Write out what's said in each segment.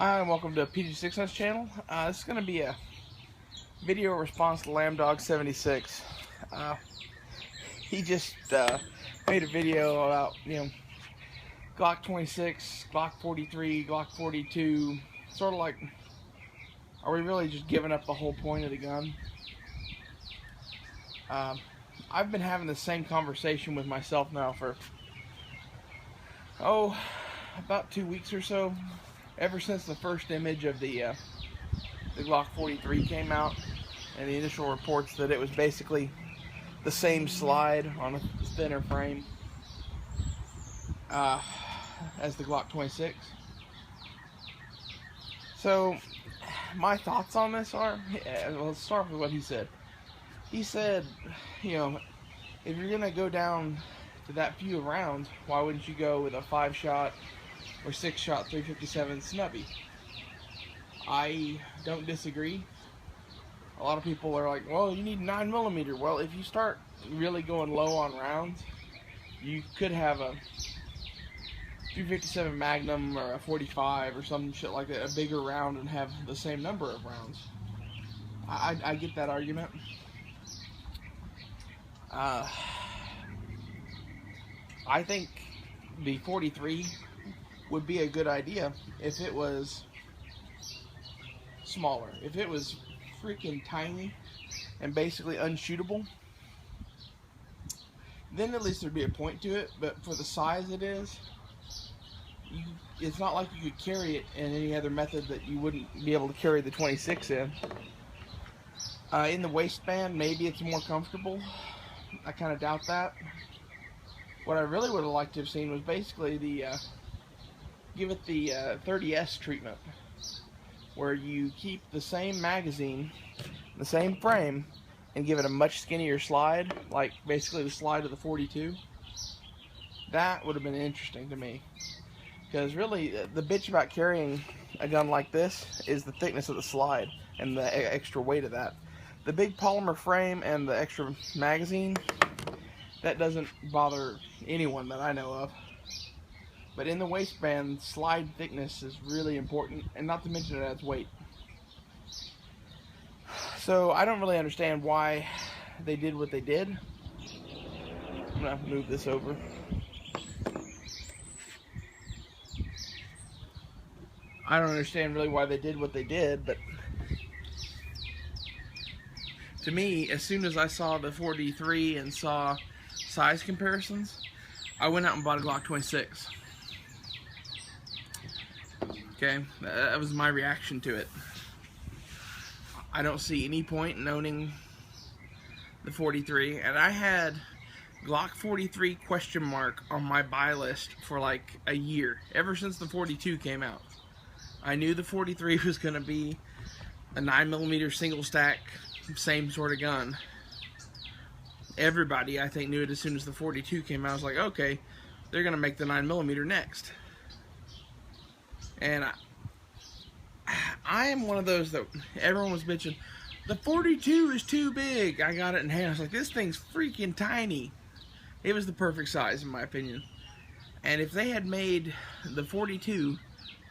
Hi, and welcome to PG6's channel. This is going to be a video response to LambDog76. He just made a video about, Glock 26, Glock 43, Glock 42. Sort of like, are we really just giving up the whole point of the gun? I've been having the same conversation with myself now for, about 2 weeks or so. Ever since the first image of the Glock 43 came out, and the initial reports that it was basically the same slide on a thinner frame as the Glock 26. So, my thoughts on this are, let's start with what he said. He said, if you're going to go down to that few of rounds, why wouldn't you go with a 5-shot or 6-shot 357 snubby? I don't disagree. A lot of people are like, well, you need 9mm. Well, if you start really going low on rounds, you could have a 357 Magnum or a 45 or some shit like that, a bigger round, and have the same number of rounds. I get that argument. I think the 43 would be a good idea if it was smaller. If it was freaking tiny and basically unshootable, then at least there'd be a point to it. But for the size it is, it's not like you could carry it in any other method that you wouldn't be able to carry the 26 in. In the waistband, maybe it's more comfortable. I kind of doubt that. What I really would have liked to have seen was basically the give it the 30S treatment, where you keep the same magazine, the same frame, and give it a much skinnier slide, like basically the slide of the 42. That would have been interesting to me, because really the bitch about carrying a gun like this is the thickness of the slide and the extra weight of that. The big polymer frame and the extra magazine, that doesn't bother anyone that I know of. But in the waistband, slide thickness is really important, and not to mention it adds weight. So I don't really understand why they did what they did. I'm gonna move this over. I don't understand really why they did what they did, but to me, as soon as I saw the 43 and saw size comparisons, I went out and bought a Glock 26. Okay, that was my reaction to it. I don't see any point in owning the 43, and I had Glock 43 question mark on my buy list for like a year, ever since the 42 came out. I knew the 43 was going to be a 9mm single stack, same sort of gun. Everybody, I think, knew it as soon as the 42 came out. I was like, okay, they're going to make the 9mm next. And I am one of those that everyone was bitching, the 42 is too big. I got it in hand. I was like, this thing's freaking tiny. It was the perfect size, in my opinion. And if they had made the 42,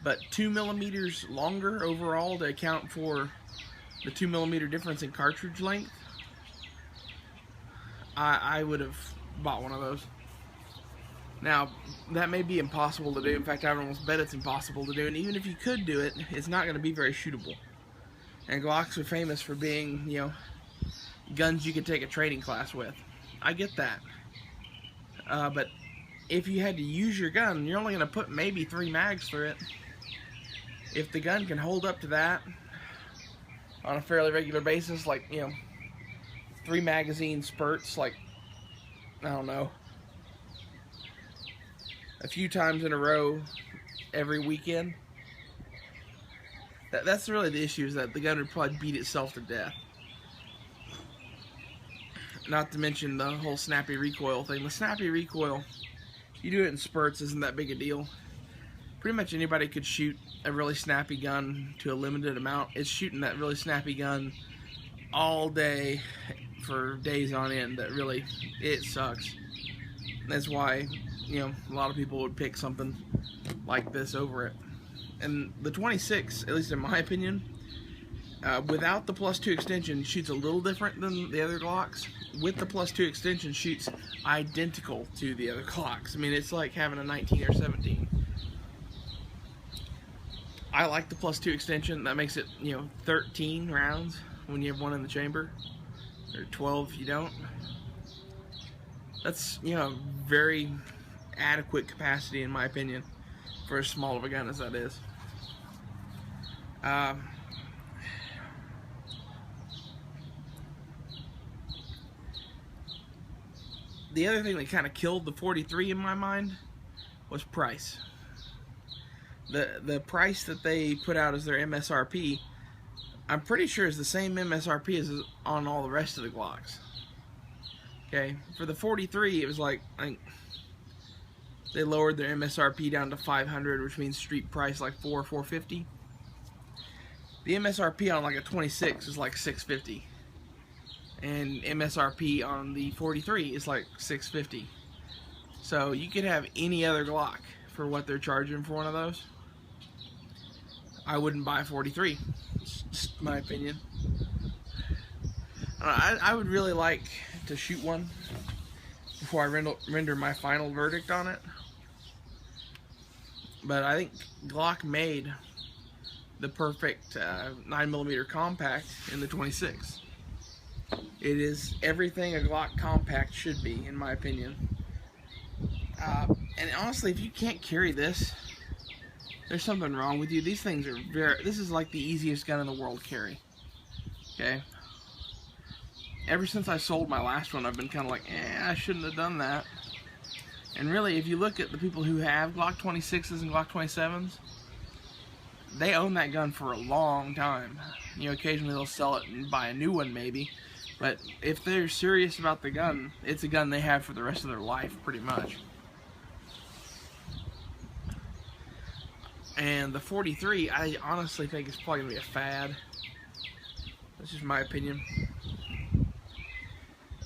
but 2mm longer overall to account for the 2mm difference in cartridge length, I would have bought one of those. Now, that may be impossible to do. In fact, I would almost bet it's impossible to do. And even if you could do it, it's not going to be very shootable. And Glocks are famous for being, guns you could take a training class with. I get that. But if you had to use your gun, you're only going to put maybe 3 mags through it. If the gun can hold up to that on a fairly regular basis, like, 3 magazine spurts, like, I don't know, a few times in a row every weekend, that's really the issue, is that the gun would probably beat itself to death. Not to mention the whole snappy recoil thing. The snappy recoil, you do it in spurts, isn't that big a deal. Pretty much anybody could shoot a really snappy gun to a limited amount. It's shooting that really snappy gun all day for days on end that really, it sucks. That's why, a lot of people would pick something like this over it. And the 26, at least in my opinion, without the +2 extension, shoots a little different than the other Glocks. With the +2 extension, shoots identical to the other Glocks. I mean, it's like having a 19 or 17. I like the +2 extension. That makes it, 13 rounds when you have one in the chamber, or 12 if you don't. That's, very adequate capacity in my opinion for as small of a gun as that is. The other thing that kind of killed the 43 in my mind was price. The price that they put out as their MSRP, I'm pretty sure is the same MSRP as on all the rest of the Glocks. Okay, for the 43, it was like, I think they lowered their MSRP down to 500, which means street price like $450. The MSRP on like a 26 is like $650, and MSRP on the 43 is like $650. So you could have any other Glock for what they're charging for one of those. I wouldn't buy a 43. It's just my opinion. I would really like to shoot one before I render my final verdict on it. But I think Glock made the perfect 9mm compact in the 26. It is everything a Glock compact should be, in my opinion. And honestly, if you can't carry this, there's something wrong with you. These things are this is like the easiest gun in the world to carry. Okay? Ever since I sold my last one, I've been kind of like, I shouldn't have done that. And really, if you look at the people who have Glock 26s and Glock 27s, they own that gun for a long time. Occasionally they'll sell it and buy a new one maybe. But if they're serious about the gun, it's a gun they have for the rest of their life, pretty much. And the 43, I honestly think it's probably going to be a fad. That's just my opinion.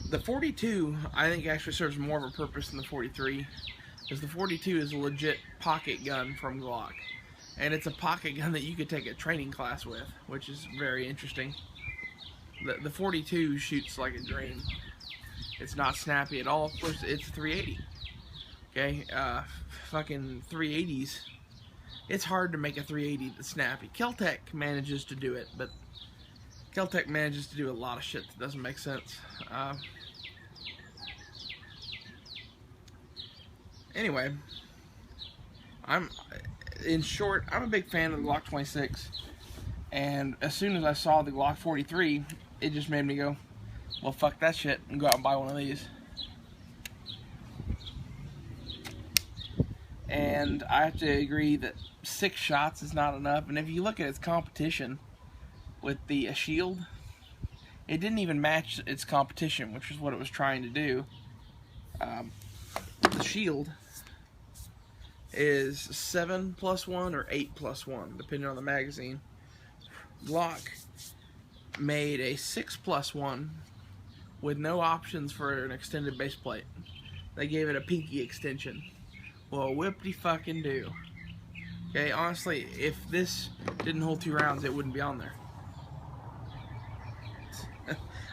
The 42, I think, actually serves more of a purpose than the 43, because the 42 is a legit pocket gun from Glock. And it's a pocket gun that you could take a training class with, which is very interesting. The 42 shoots like a dream. It's not snappy at all. Of course, it's 380. Okay, fucking 380s. It's hard to make a 380 that's snappy. Kel-Tec manages to do it, but Kel-Tec manages to do a lot of shit that doesn't make sense. Anyway, in short, I'm a big fan of the Glock 26, and as soon as I saw the Glock 43, it just made me go, well, fuck that shit, and go out and buy one of these. And I have to agree that 6 shots is not enough, and if you look at its competition with the Shield, it didn't even match its competition, which is what it was trying to do. The Shield is 7+1 or 8+1, depending on the magazine. Glock made a 6+1 with no options for an extended base plate. They gave it a pinky extension. Well, whip-de-fucking do. Okay, honestly, if this didn't hold 2 rounds, it wouldn't be on there.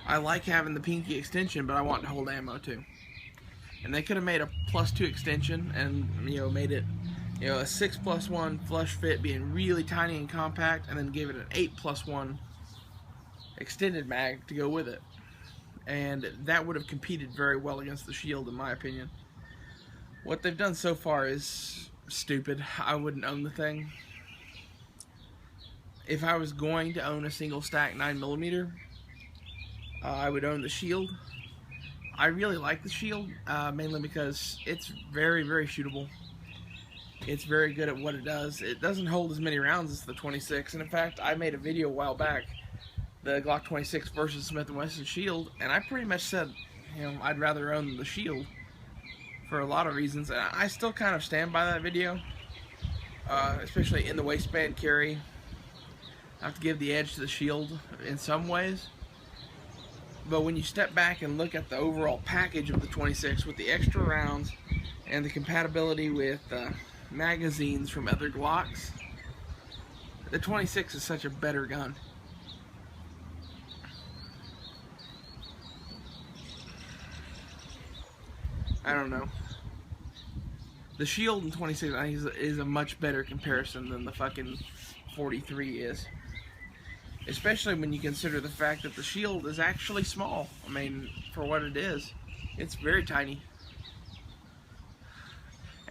I like having the pinky extension, but I want to hold ammo too. And they could have made a +2 extension and, made it, a 6+1 flush fit being really tiny and compact, and then gave it an 8+1 extended mag to go with it. And that would have competed very well against the Shield, in my opinion. What they've done so far is stupid. I wouldn't own the thing. If I was going to own a single stack 9mm, I would own the Shield. I really like the Shield, mainly because it's very, very shootable. It's very good at what it does. It doesn't hold as many rounds as the 26, and in fact, I made a video a while back, the Glock 26 versus Smith & Wesson Shield, and I pretty much said, I'd rather own the Shield for a lot of reasons, and I still kind of stand by that video, especially in the waistband carry. I have to give the edge to the Shield in some ways. But when you step back and look at the overall package of the 26 with the extra rounds and the compatibility with magazines from other Glocks, The 26 is such a better gun. I don't know. The shield in 26 I think is a much better comparison than the fucking 43 is. Especially when you consider the fact that the shield is actually small. I mean, for what it is, it's very tiny.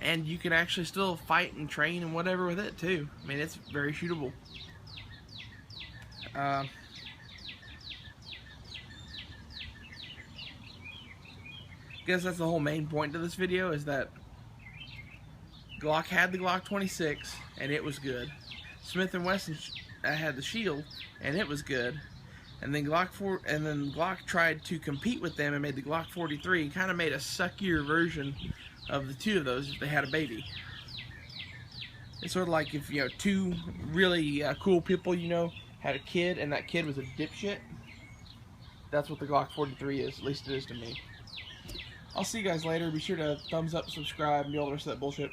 And you can actually still fight and train and whatever with it too. I mean, it's very shootable. Guess that's the whole main point to this video, is that Glock had the Glock 26 and it was good. Smith & Wesson had the shield and it was good. And then Glock tried to compete with them and made the Glock 43 and kind of made a suckier version of the two of those if they had a baby. It's sort of like if, you know, two really cool people, you know, had a kid and that kid was a dipshit. That's what the Glock 43 is, at least it is to me. I'll see you guys later. Be sure to thumbs up, subscribe, and do all the rest of that bullshit.